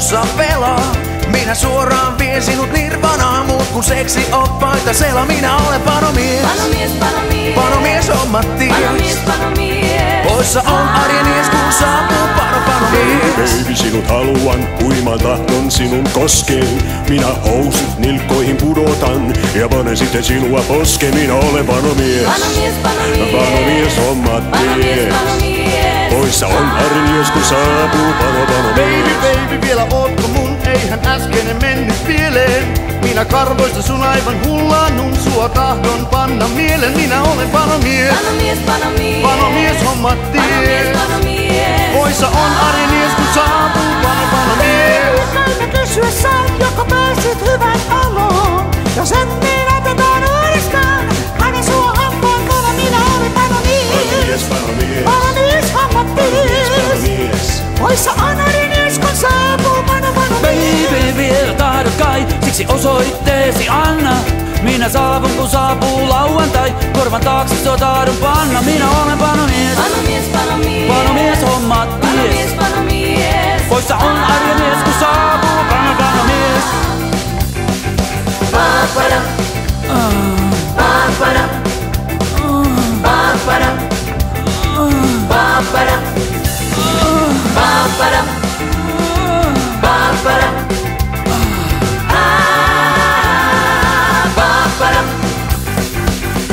showssa pelaa. Minä suoraan vien sinut nirvanaan, mut kun seksi oppaita sela. Minä olen panomies, Panomies, panomies, panomies hommat ties. panomies, panomies. Poissa on arjen mies, kun saapuu panomies. Baby, sinut haluan, huiman tahdon sinun koskeen. Minä housut nilkkoihin pudotan ja panen sitten sinua poskeen. Minä olen panomies, Panomies, panomies, panomies hommat panomies, ties. panomies. Poissa on arjen mies, kun saapuu panomies. Baby, vielä ootko mun? Eihän äskeinen mennyt pieleen. Minä karvoista sun aivan hullannun, sua tahdon panna mielen. Minä olen panomies, Panomies, panomies, panomies hommat panomies, ties. panomies. Poissa on arjen mies, kun saapuu panomies. Aina kysyessään, joko pääsit hyvän oloon. Jos et, niin otetaan uudestaan. Hänen sua hampaan kova, minä olen panomies. Panomies hommat ties. Poissa on arjen mies, kun saapuu panomies. Baby, vielä tahdot kai, siksi osoitteesi anna. Minä saavun kun saapuu lauantai, korvan taakse sua tahdon panna. Minä olen panomies, Panomies, panomies, panomies hommat panomies, ties. panomies. Poissa on arjen mies kun saapuu panomies. Papada, papada, papada, papada, papada, papada.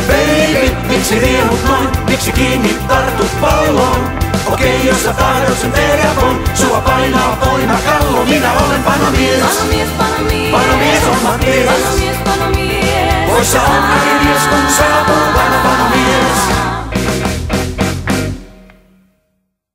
Baby, miksi riehut noin? Miksi kiinni tartut palloon? Okei, jos sä tahdot sen tehdä voin. Sua painaa voima kallo. Minä olen panomies, Panomies, panomies, panomies hommat ties. panomies, panomies. Poissa on arjen mies,